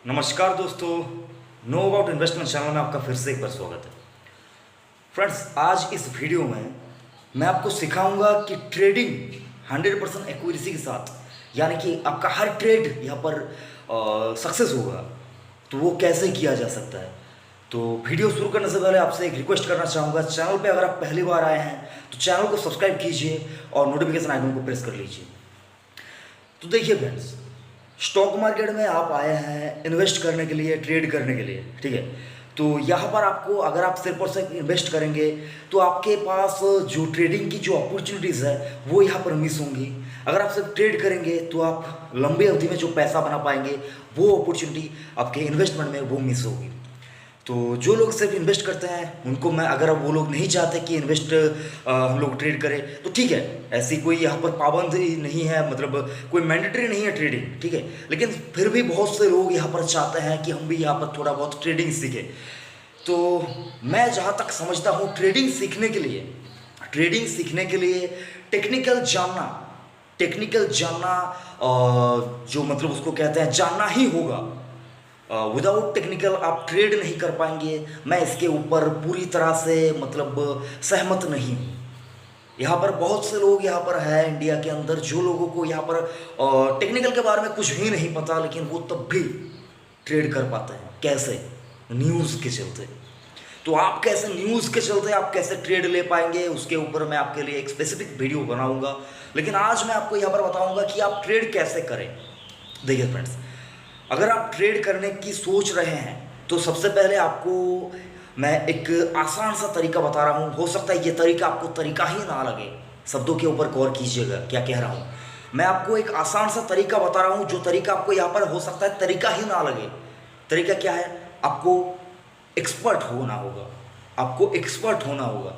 नमस्कार दोस्तों, know about investment channel में आपका फिर से एक बार स्वागत है। फ्रेंड्स, आज इस वीडियो में मैं आपको सिखाऊंगा कि ट्रेडिंग 100% एक्यूरेसी के साथ, यानी कि आपका हर ट्रेड यहाँ पर सक्सेस होगा, तो वो कैसे किया जा सकता है। तो वीडियो शुरू करने से पहले आपसे एक रिक्वेस्ट करना चाहूँगा, चैनल पे अगर आप पहली बार आए हैं तो चैनल को सब्सक्राइब कीजिए और नोटिफिकेशन आइकन को प्रेस कर लीजिए। तो देखिए फ्रेंड्स, स्टॉक मार्केट में आप आए हैं इन्वेस्ट करने के लिए, ट्रेड करने के लिए, ठीक है। तो यहाँ पर आपको, अगर आप सिर्फ और सिर्फ इन्वेस्ट करेंगे तो आपके पास जो ट्रेडिंग की जो अपॉर्चुनिटीज़ है वो यहाँ पर मिस होंगी। अगर आप सिर्फ ट्रेड करेंगे तो आप लंबी अवधि में जो पैसा बना पाएंगे वो अपॉर्चुनिटी आपके इन्वेस्टमेंट में वो मिस होगी। तो जो लोग सिर्फ इन्वेस्ट करते हैं उनको मैं, अगर वो लोग नहीं चाहते कि इन्वेस्ट हम लोग ट्रेड करें तो ठीक है, ऐसी कोई यहाँ पर पाबंदी नहीं है, मतलब कोई मैंडेटरी नहीं है ट्रेडिंग, ठीक है। लेकिन फिर भी बहुत से लोग यहाँ पर चाहते हैं कि हम भी यहाँ पर थोड़ा बहुत ट्रेडिंग सीखें। तो मैं जहाँ तक समझता हूँ, ट्रेडिंग सीखने के लिए टेक्निकल जानना जो मतलब उसको कहते हैं जानना ही होगा। विदाउट टेक्निकल आप ट्रेड नहीं कर पाएंगे। मैं इसके ऊपर पूरी तरह से मतलब सहमत नहीं हूँ। यहाँ पर बहुत से लोग यहाँ पर है इंडिया के अंदर जो लोगों को यहाँ पर टेक्निकल के बारे में कुछ भी नहीं पता, लेकिन वो तब भी ट्रेड कर पाते हैं। कैसे? न्यूज़ के चलते। तो आप कैसे न्यूज़ के चलते आप कैसे ट्रेड ले पाएंगे, उसके ऊपर मैं आपके लिए एक स्पेसिफिक वीडियो बनाऊंगा। लेकिन आज मैं आपको यहाँ पर बताऊंगा कि आप ट्रेड कैसे करें। देखिए फ्रेंड्स, अगर आप ट्रेड करने की सोच रहे हैं तो सबसे पहले आपको मैं एक आसान सा तरीका बता रहा हूँ। हो सकता है ये तरीका आपको तरीका ही ना लगे, शब्दों के ऊपर गौर कीजिएगा क्या कह रहा हूँ। मैं आपको एक आसान सा तरीका बता रहा हूँ, जो तरीका आपको यहाँ पर हो सकता है तरीका ही ना लगे। तरीका क्या है? आपको एक्सपर्ट होना होगा।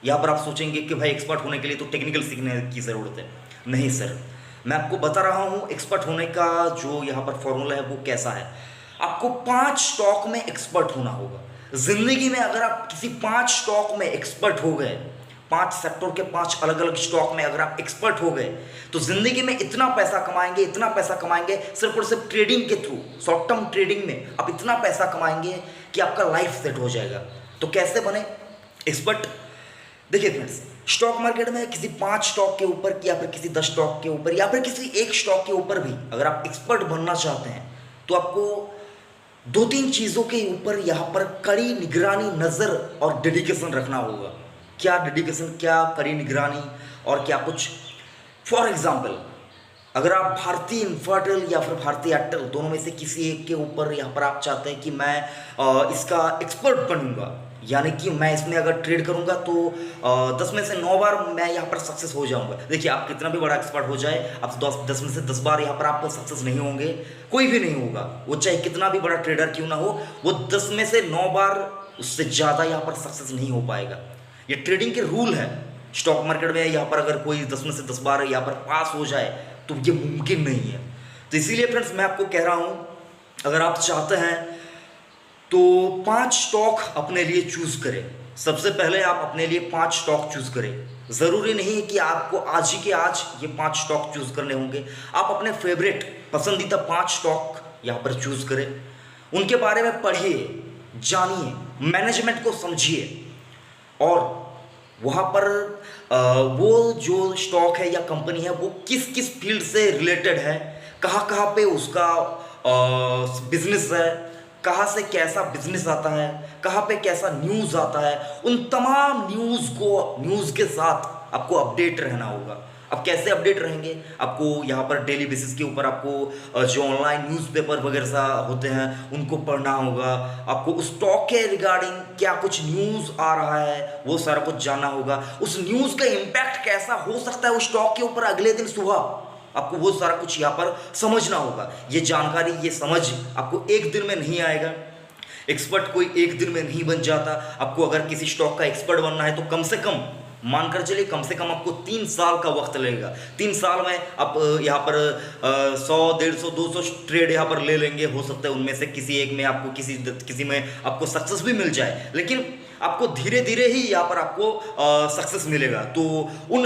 यहाँ पर आप सोचेंगे कि भाई एक्सपर्ट होने के लिए तो टेक्निकल सीखने की ज़रूरत है। नहीं सर, मैं आपको बता रहा हूँ एक्सपर्ट होने का जो यहाँ पर फॉर्मूला है वो कैसा है। आपको 5 स्टॉक में एक्सपर्ट होना होगा। जिंदगी में अगर आप किसी 5 स्टॉक में एक्सपर्ट हो गए, 5 सेक्टर के 5 अलग अलग स्टॉक में अगर आप एक्सपर्ट हो गए तो जिंदगी में इतना पैसा कमाएंगे सिर्फ और सिर्फ ट्रेडिंग के थ्रू। शॉर्ट टर्म ट्रेडिंग में आप इतना पैसा कमाएंगे कि आपका लाइफ सेट हो जाएगा। तो कैसे बने एक्सपर्ट? देखिए फ्रेंड्स, स्टॉक मार्केट में किसी 5 स्टॉक के ऊपर या फिर किसी 10 स्टॉक के ऊपर या फिर किसी एक स्टॉक के ऊपर भी अगर आप एक्सपर्ट बनना चाहते हैं तो आपको 2-3 चीज़ों के ऊपर यहाँ पर कड़ी निगरानी, नज़र और डेडिकेशन रखना होगा। क्या डेडिकेशन, क्या कड़ी निगरानी और क्या कुछ? फॉर एग्जाम्पल, अगर आप भारतीय इन्फर्टाइल या फिर भारतीय एयरटेल दोनों में से किसी एक के ऊपर यहाँ पर आप चाहते हैं कि मैं इसका एक्सपर्ट बनूंगा, यानी कि मैं इसमें अगर ट्रेड करूंगा तो 10 में से 9 बार मैं यहाँ पर सक्सेस हो जाऊंगा। देखिए, आप कितना भी बड़ा एक्सपर्ट हो जाए, आप 10 में से 10 बार यहाँ पर आप सक्सेस नहीं होंगे। कोई भी नहीं होगा, वो चाहे कितना भी बड़ा ट्रेडर क्यों ना हो, वो 10 में से 9 बार उससे ज़्यादा यहाँ पर सक्सेस नहीं हो पाएगा। ये ट्रेडिंग के रूल है। स्टॉक मार्केट में यहाँ पर अगर कोई 10 में से 10 बार यहाँ पर पास हो जाए तो ये मुमकिन नहीं है। तो इसीलिए फ्रेंड्स मैं आपको कह रहा हूँ, अगर आप चाहते हैं तो 5 स्टॉक अपने लिए चूज करें। सबसे पहले आप अपने लिए 5 स्टॉक चूज करें। ज़रूरी नहीं है कि आपको आज ही के आज ये 5 स्टॉक चूज करने होंगे। आप अपने फेवरेट पसंदीदा 5 स्टॉक यहाँ पर चूज करें, उनके बारे में पढ़िए, जानिए, मैनेजमेंट को समझिए और वहाँ पर वो जो स्टॉक है या कंपनी है वो किस किस फील्ड से रिलेटेड है, कहाँ कहाँ पे उसका बिजनेस है, कहाँ से कैसा बिजनेस आता है, कहाँ पे कैसा न्यूज़ आता है, उन तमाम न्यूज़ के साथ आपको अपडेट रहना होगा। अब कैसे अपडेट रहेंगे? आपको यहाँ पर डेली बेसिस के ऊपर आपको जो ऑनलाइन न्यूज़पेपर वगैरह होते हैं उनको पढ़ना होगा। आपको उस स्टॉक के रिगार्डिंग क्या कुछ न्यूज़ आ रहा है वो सारा कुछ जानना होगा। उस न्यूज़ का इम्पैक्ट कैसा हो सकता है उस स्टॉक के ऊपर अगले दिन सुबह, आपको वो सारा कुछ यहाँ पर समझना होगा। ये जानकारी, ये समझ आपको एक दिन में नहीं आएगा। एक्सपर्ट कोई एक दिन में नहीं बन जाता। आपको अगर किसी स्टॉक का एक्सपर्ट बनना है तो कम से कम मानकर चलिए कम से कम आपको 3 साल का वक्त लगेगा। 3 साल में आप यहाँ पर 100, 150, 200 ट्रेड यहाँ पर ले लेंगे। हो सकता है उनमें से किसी एक में आपको किसी में आपको सक्सेस भी मिल जाए, लेकिन आपको धीरे धीरे ही यहाँ पर आपको सक्सेस मिलेगा। तो उन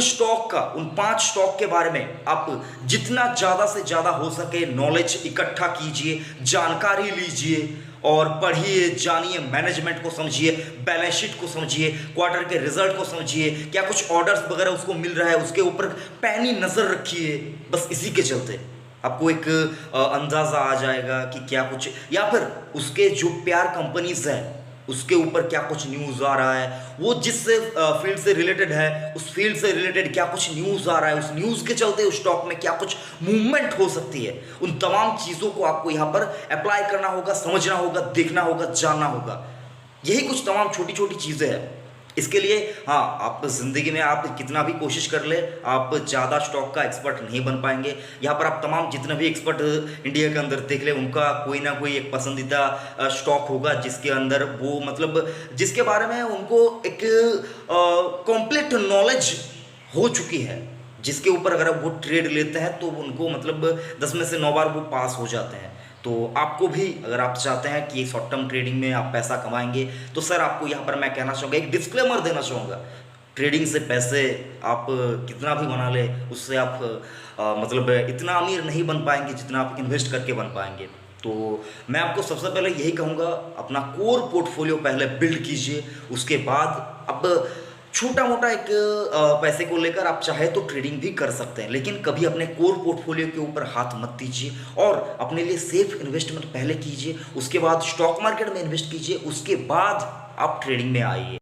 5 स्टॉक के बारे में आप जितना ज़्यादा से ज़्यादा हो सके नॉलेज इकट्ठा कीजिए, जानकारी लीजिए और पढ़िए, जानिए, मैनेजमेंट को समझिए, बैलेंस शीट को समझिए, क्वार्टर के रिजल्ट को समझिए, क्या कुछ ऑर्डर्स वगैरह उसको मिल रहा है उसके ऊपर पैनी नज़र रखिए। बस इसी के चलते आपको एक अंदाज़ा आ जाएगा कि क्या कुछ, या फिर उसके जो प्यार कंपनीज हैं उसके ऊपर क्या कुछ न्यूज़ आ रहा है, वो जिस फील्ड से रिलेटेड है उस फील्ड से रिलेटेड क्या कुछ न्यूज़ आ रहा है, उस न्यूज़ के चलते उस स्टॉक में क्या कुछ मूवमेंट हो सकती है। उन तमाम चीज़ों को आपको यहाँ पर अप्लाई करना होगा, समझना होगा, देखना होगा, जानना होगा। यही कुछ तमाम छोटी छोटी चीज़ें हैं। इसके लिए हाँ, आप ज़िंदगी में आप कितना भी कोशिश कर ले, आप ज़्यादा स्टॉक का एक्सपर्ट नहीं बन पाएंगे। यहाँ पर आप तमाम जितने भी एक्सपर्ट इंडिया के अंदर देख ले, उनका कोई ना कोई एक पसंदीदा स्टॉक होगा जिसके अंदर वो मतलब जिसके बारे में उनको एक कॉम्प्लीट नॉलेज हो चुकी है, जिसके ऊपर अगर वो ट्रेड लेते हैं तो उनको मतलब 10 में से 9 बार वो पास हो जाते हैं। तो आपको भी अगर आप चाहते हैं कि शॉर्ट टर्म ट्रेडिंग में आप पैसा कमाएंगे तो सर आपको यहाँ पर मैं कहना चाहूँगा, एक डिस्क्लेमर देना चाहूँगा, ट्रेडिंग से पैसे आप कितना भी बना ले उससे आप मतलब इतना अमीर नहीं बन पाएंगे जितना आप इन्वेस्ट करके बन पाएंगे। तो मैं आपको सबसे पहले यही कहूँगा, अपना कोर पोर्टफोलियो पहले बिल्ड कीजिए, उसके बाद अब छोटा मोटा एक पैसे को लेकर आप चाहे तो ट्रेडिंग भी कर सकते हैं, लेकिन कभी अपने कोर पोर्टफोलियो के ऊपर हाथ मत दीजिए और अपने लिए सेफ इन्वेस्टमेंट पहले कीजिए, उसके बाद स्टॉक मार्केट में इन्वेस्ट कीजिए, उसके बाद आप ट्रेडिंग में आइए।